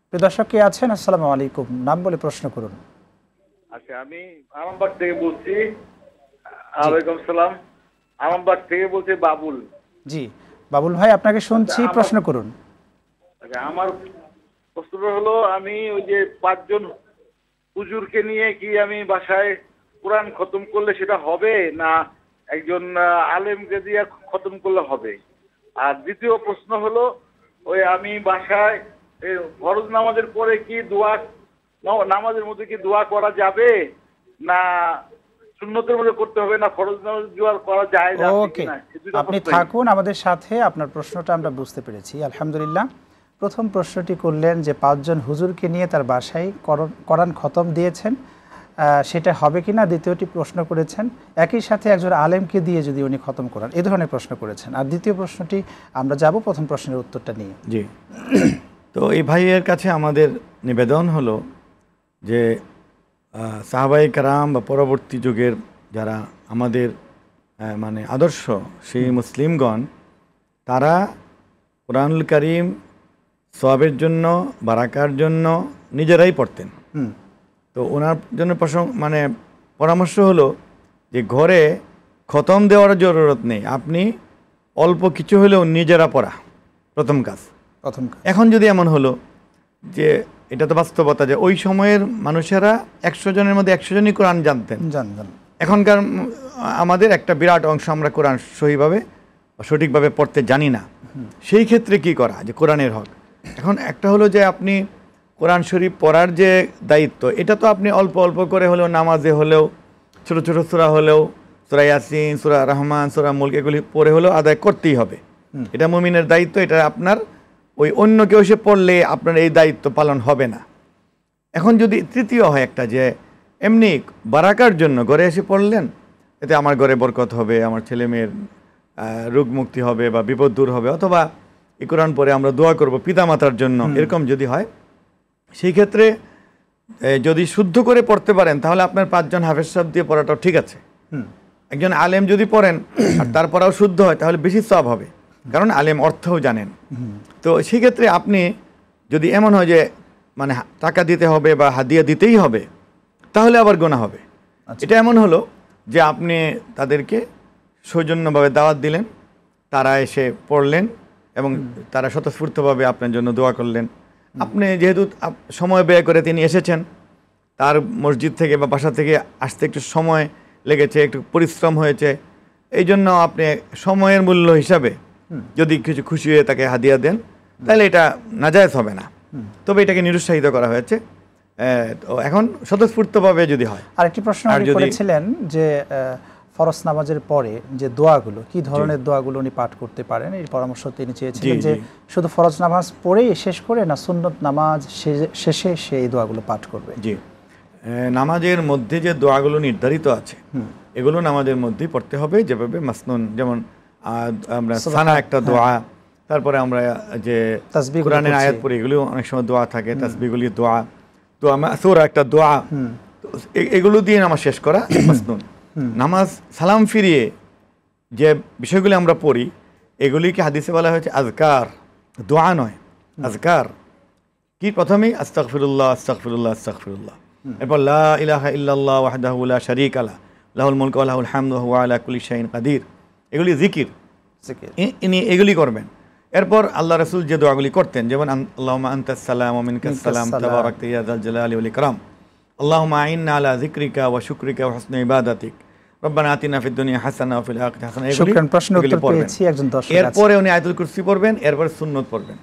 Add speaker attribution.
Speaker 1: প্রিয় দর্শক কে আছেন? আসসালামু আলাইকুম, নাম বলে প্রশ্ন করুন।
Speaker 2: আচ্ছা, আমি আরামবাগ থেকে বলছি। ওয়ালাইকুম সালাম। আরামবাগ থেকে বলছি বাবুল।
Speaker 1: জি বাবুল ভাই, আপনাকে শুনছি, প্রশ্ন করুন।
Speaker 2: আচ্ছা, আমার প্রশ্নটা হলো, আমি ওই যে 5 জন হুজুরকে নিয়ে কি আমি বাসায় কোরআন খতম করলে সেটা হবে, না একজন আলেমকে দিয়ে খতম করলে হবে? আর দ্বিতীয় প্রশ্ন হলো, ওই আমি বাসায় ফরজ নামাজের পরে কি দোয়া, নামাজের মধ্যে কি দোয়া করা যাবে, না সুন্নতের মধ্যে করতে হবে, না ফরজ নামাজ দোয়া করা যায় না?
Speaker 1: ওকে, আপনি থাকুন আমাদের সাথে। আপনার প্রশ্নটা আমরা বুঝতে পেরেছি, আলহামদুলিল্লাহ। প্রথম প্রশ্নটি করলেন যে 5 জন হুজুরকে নিয়ে তার বাসায় কোরআন খতম দিয়েছেন, সেটা হবে কি না। দ্বিতীয়টি প্রশ্ন করেছেন একই সাথে একজন আলেমকে দিয়ে যদি উনি খতম করান, এই ধরনের প্রশ্ন করেছেন। আর দ্বিতীয় প্রশ্নটি আমরা যাব প্রথম প্রশ্নের উত্তরটা নিয়ে।
Speaker 3: জি, তো এই ভাইয়ের কাছে আমাদের নিবেদন হলো যে সাহাবায়ে কেরাম বা পরবর্তী যুগের যারা আমাদের মানে আদর্শ সেই মুসলিমগণ, তারা কোরআনুল কারীম সওয়াবের জন্য, বারাকার জন্য নিজেরাই পড়তেন। তো ওনার জন্য মানে পরামর্শ হলো যে ঘরে খতম দেওয়ার জরুরত নেই, আপনি অল্প কিছু হলেও নিজেরা পড়া প্রথম কাজ। এখন যদি এমন হলো যে, এটা তো বাস্তবতা যে ওই সময়ের মানুষেরা 100 জনের মধ্যে 100 জনই কোরআন জানতেন। এখনকার আমাদের একটা বিরাট অংশ আমরা কোরআন সঠিকভাবে পড়তে জানি না। সেই ক্ষেত্রে কি করা, যে কোরআনের হক। এখন একটা হলো যে আপনি কোরআন শরীফ পড়ার যে দায়িত্ব, এটা তো আপনি অল্প অল্প করে হলেও, নামাজে হলেও, ছোট ছোট সূরা হলেও, সূরা ইয়াসিন, সূরা রহমান, সূরা মুলক, এগুলি পড়ে হলেও আদায় করতেই হবে। এটা মুমিনের দায়িত্ব। এটা আপনার ওই অন্য কেউ এসে পড়লে আপনার এই দায়িত্ব পালন হবে না। এখন যদি তৃতীয় হয় একটা, যে এমনি বারাকার জন্য ঘরে এসে পড়লেন, এতে আমার ঘরে বরকত হবে, আমার ছেলে মেয়ের রোগ মুক্তি হবে বা বিপদ দূর হবে, অথবা এই কোরআন পরে আমরা দোয়া করব পিতামাতার জন্য, এরকম যদি হয়, সেই ক্ষেত্রে যদি শুদ্ধ করে পড়তে পারেন তাহলে আপনার 5 জন হাফেজ সাহেব দিয়ে পড়াটাও ঠিক আছে। একজন আলেম যদি পড়েন আর তার পড়াও শুদ্ধ হয় তাহলে বেশি সওয়াব হবে, কারণ আলেম অর্থও জানেন। তো সেই ক্ষেত্রে আপনি যদি এমন হয় যে মানে টাকা দিতে হবে বা হাদিয়া দিতেই হবে, তাহলে আবার গোনা হবে। এটা এমন হলো যে আপনি তাদেরকে সৌজন্যভাবে দাওয়াত দিলেন, তারা এসে পড়লেন এবং তারা স্বতঃস্ফূর্তভাবে আপনার জন্য দোয়া করলেন। আপনি যেহেতু সময় ব্যয় করে তিনি এসেছেন, তার মসজিদ থেকে বা বাসা থেকে আসতে একটু সময় লেগেছে, একটু পরিশ্রম হয়েছে, এই জন্য আপনি সময়ের মূল্য হিসাবে যদি কিছু খুশি হয়ে তাকে হাদিয়া দেন, তাহলে এটা নাজায়েজ হবে না। তবে এটাকে নিরুৎসাহিত করা হয়েছে। তো এখন স্বতঃস্ফূর্তভাবে যদি হয়।
Speaker 1: আরেকটি প্রশ্ন করেছিলেন যে ফরজ নামাজের পরে যে দোয়াগুলো, কি ধরনের দোয়াগুলো উনি পাঠ করতে পারেন, এই পরামর্শ তিনি চেয়েছিলেন। যে শুধু ফরজ নামাজ পড়েই শেষ করে, না সুন্নত নামাজ শেষে সেই দোয়াগুলো পাঠ করবে?
Speaker 3: জি, নামাজের মধ্যে যে দোয়াগুলো নির্ধারিত আছে এগুলো নামাজের মধ্যেই পড়তে হবে, যেভাবে মাসনুন, যেমন আমরা সানা একটা দোয়া, তারপরে আমরা যে কোরআনের আয়াত পড়ি এগুলো অনেক সময় দোয়া থাকে, তাসবিহগুলি দোয়া, তো আমরা সূরা একটা দোয়া, এগুলো দিয়ে নামাজ শেষ করা মাসনুন। নামাজ সালাম ফিরিয়ে যে বিষয়গুলি আমরা পড়ি এগুলিকে হাদিসে বলা হয়েছে আজকার, দোয়া নয়, আজকার। কি প্রথমেই আস্তাগফিরুল্লাহ আস্তাগফিরুল্লাহ আস্তাগফিরুল্লাহ, এরপর লা ইলাহা ইল্লাল্লাহ ওয়াহদাহু লা শারীকা লাহু লাহুল মুলকু ওয়া লাহুল হামদু ওয়া হুয়া আলা কুল্লি শাইইন কাদির, এগুলি জিকির, ইনি এগুলি করবেন। এরপর আল্লাহ রাসূল যে দোয়াগুলি করতেন, যেমন আল্লাহুম্মা আনতাস সালাম ওয়া মিনকাস সালাম তাবারাকতা ইয়া যাল জালালি ওয়াল ইকরাম, আল্লাহুম্মা আইন্না আলা যিকরিকা ওয়া শুকরিকা ওয়া হুসনি ইবাদাতিক, রব্বানা আতিনা ফিদ দুনিয়া হাসানা ওয়া ফিল আখিরাতি হাসানা।
Speaker 1: শুকরান, প্রশ্ন উত্তর পেয়েছি একজন দর্শক।
Speaker 3: এরপরে উনি আয়াতুল কুরসি পড়বেন, এরপর সুন্নত পড়বেন।